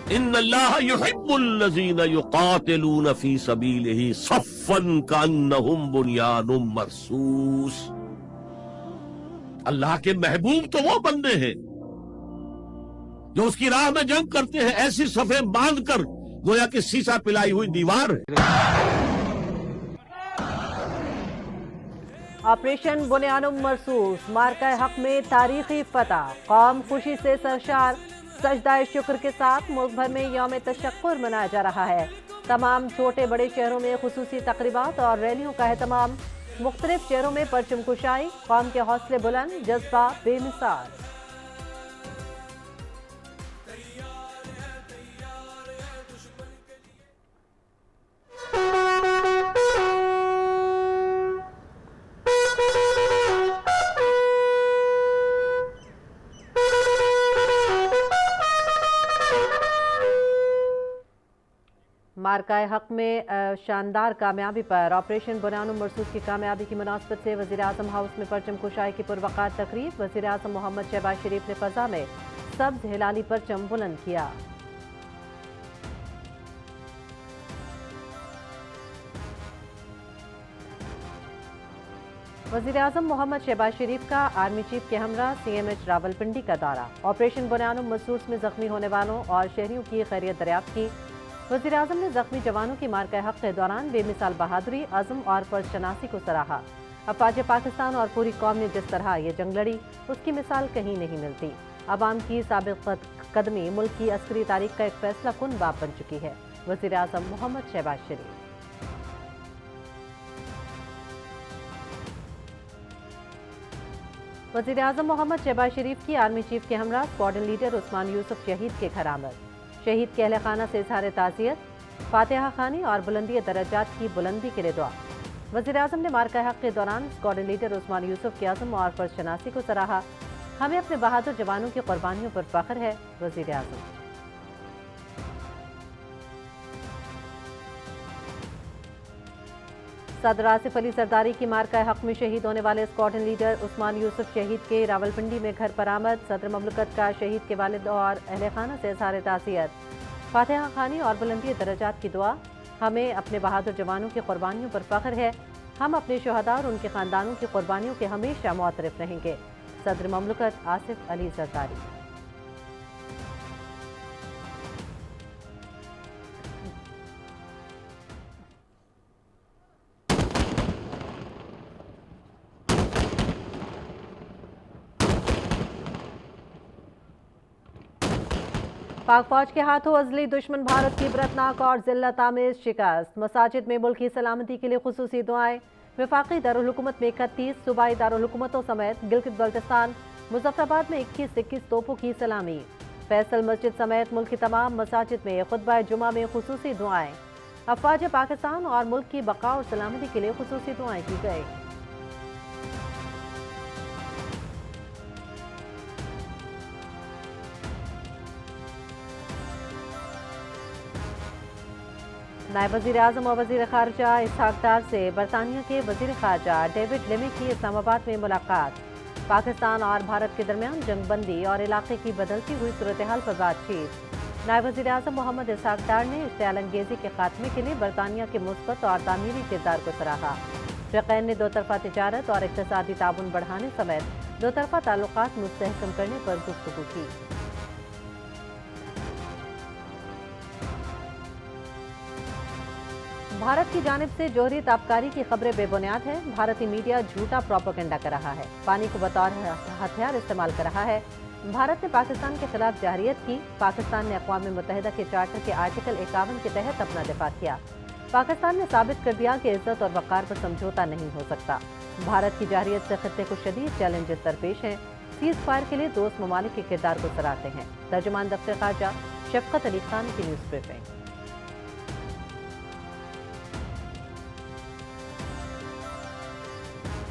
ان اللہ یحب الذین یقاتلون فی سبیلہ صفا کانہم بنیان مرصوص. اللہ کے محبوب تو وہ بندے ہیں جو اس کی راہ میں جنگ کرتے ہیں ایسی صفیں باندھ کر گویا کہ سیسا پلائی ہوئی دیوار ہے. آپریشن بنیان مرصوص مارکہ حق میں تاریخی فتح، قوم خوشی سے سرشار. سجدہ شکر کے ساتھ ملک بھر میں یوم تشکر منایا جا رہا ہے. تمام چھوٹے بڑے شہروں میں خصوصی تقریبات اور ریلیوں کا اہتمام. مختلف شہروں میں پرچم کشائی، قوم کے حوصلے بلند، جذبہ بے مثال. مارکہ حق میں شاندار کامیابی پر آپریشن بنیان مرصوص کی کامیابی کی مناسبت سے وزیراعظم ہاؤس میں پرچم کشائی کی پروقار تقریب. وزیراعظم محمد شہباز شریف نے فضا میں سبز ہلالی پرچم بلند کیا. وزیراعظم محمد شہباز شریف کا آرمی چیف کے ہمراہ سی ایم ایچ راولپنڈی کا دورہ. آپریشن بنیان مرصوص میں زخمی ہونے والوں اور شہریوں کی خیریت دریافت کی. وزیراعظم نے زخمی جوانوں کی مارکہ حق کے دوران بے مثال بہادری، عزم اور فرض شناسی کو سراہا. افواج پاکستان اور پوری قوم نے جس طرح یہ جنگ لڑی اس کی مثال کہیں نہیں ملتی. عوام کی ثابت قدمی ملک کی عسکری تاریخ کا ایک فیصلہ کن باب بن چکی ہے. وزیراعظم محمد شہباز شریف. وزیراعظم محمد شہباز شریف کی آرمی چیف کے ہمراہ اسکواڈرن لیڈر عثمان یوسف شہید کے گھر آمد. شہید کے اہل خانہ سے اظہار تعزیت، فاتحہ خوانی اور بلندی درجات کی بلندی کے لیے دعا. وزیراعظم نے مارکہ حق کے دوران اسکواڈرن لیڈر عثمان یوسف کے عزم اور فرض شناسی کو سراہا. ہمیں اپنے بہادر جوانوں کی قربانیوں پر فخر ہے. وزیراعظم. صدر آصف علی زرداری کی مارکہ حق میں شہید ہونے والے اسکواڈرن لیڈر عثمان یوسف شہید کے راولپنڈی میں گھر پر آمد. صدر مملکت کا شہید کے والد اور اہل خانہ سے اظہار تعزیت، فاتحہ خوانی اور بلندی درجات کی دعا. ہمیں اپنے بہادر جوانوں کی قربانیوں پر فخر ہے. ہم اپنے شہداء اور ان کے خاندانوں کی قربانیوں کے ہمیشہ معترف رہیں گے. صدر مملکت آصف علی زرداری. پاک فوج کے ہاتھوں ازلی دشمن بھارت کی عبرتناک اور ذلت آمیز شکست. مساجد میں ملک کی سلامتی کے لیے خصوصی دعائیں. وفاقی دارالحکومت میں 31 صوبائی دارالحکومتوں سمیت گلگت بلتستان، مظفر آباد میں 21 توپوں کی سلامی. فیصل مسجد سمیت ملک کی تمام مساجد میں خطبہ جمعہ میں خصوصی دعائیں. افواج پاکستان اور ملک کی بقا اور سلامتی کے لیے خصوصی دعائیں کی گئی. نائب وزیر اعظم اور وزیر خارجہ اسحاق ڈار سے برطانیہ کے وزیر خارجہ ڈیوڈ لیمی کی اسلام آباد میں ملاقات. پاکستان اور بھارت کے درمیان جنگ بندی اور علاقے کی بدلتی ہوئی صورتحال پر بات چیت. نائب وزیر اعظم محمد اسحاق ڈار نے اشتعال انگیزی کے خاتمے کے لیے برطانیہ کے مثبت اور تعمیری کردار کو سراہا. فریقین نے دو طرفہ تجارت اور اقتصادی تعاون بڑھانے سمیت دو طرفہ تعلقات مستحکم کرنے پر گفتگو کی. بھارت کی جانب سے جوہری تابکاری کی خبریں بے بنیاد ہیں. بھارتی میڈیا جھوٹا پروپیگنڈا کر رہا ہے، پانی کو بطور ہتھیار استعمال کر رہا ہے. بھارت نے پاکستان کے خلاف جارحیت کی. پاکستان نے اقوام متحدہ کے چارٹر کے آرٹیکل 51 کے تحت اپنا دفاع کیا. پاکستان نے ثابت کر دیا کہ عزت اور وقار پر سمجھوتا نہیں ہو سکتا. بھارت کی جارحیت سے خطے کو شدید چیلنجز درپیش ہیں. سیز فائر کے لیے دوست ممالک کے کردار کو سراہتے ہیں. ترجمان دفتر خارجہ شفقت علی خان کی نیوز بریفنگ.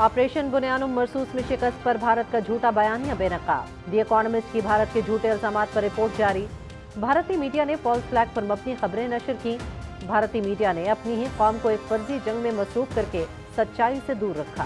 آپریشن بنیان مرصوص میں شکست پر بھارت کا جھوٹا بیانیہ بے نقاب. دی اکانومسٹ کی بھارت کے جھوٹے الزامات پر رپورٹ جاری. بھارتی میڈیا نے فالس فلیگ پر مبنی خبریں نشر کی. بھارتی میڈیا نے اپنی ہی قوم کو ایک فرضی جنگ میں مصروف کر کے سچائی سے دور رکھا.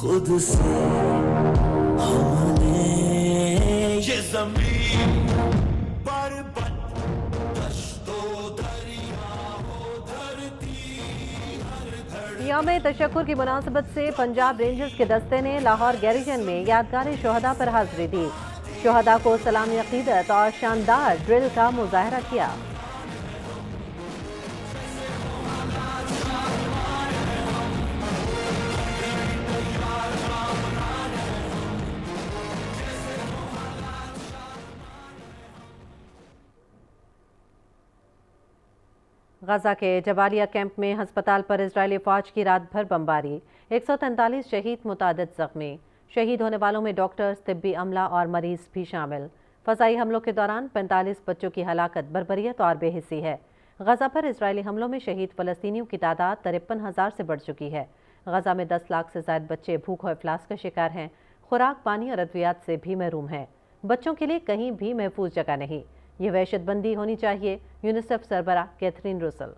خود سے ہم نے یہ زمین پر یوم تشکر کی مناسبت سے پنجاب رینجرز کے دستے نے لاہور گیریجن میں یادگار شہداء پر حاضری دی. شہداء کو سلامی عقیدت اور شاندار ڈرل کا مظاہرہ کیا. غزہ کے جبالیہ کیمپ میں ہسپتال پر اسرائیلی فوج کی رات بھر بمباری. 143 شہید، متعدد زخمی. شہید ہونے والوں میں ڈاکٹرز، طبی عملہ اور مریض بھی شامل. فضائی حملوں کے دوران 45 بچوں کی ہلاکت بربریت اور بے حسی ہے. غزہ پر اسرائیلی حملوں میں شہید فلسطینیوں کی تعداد 53,000 سے بڑھ چکی ہے. غزہ میں 10 لاکھ سے زائد بچے بھوک و افلاس کا شکار ہیں. خوراک، پانی اور ادویات سے بھی محروم ہیں. بچوں کے لیے کہیں بھی محفوظ جگہ نہیں. یہ وحشت بندی ہونی چاہیے. یونیسیف سربراہ کیتھرین روسل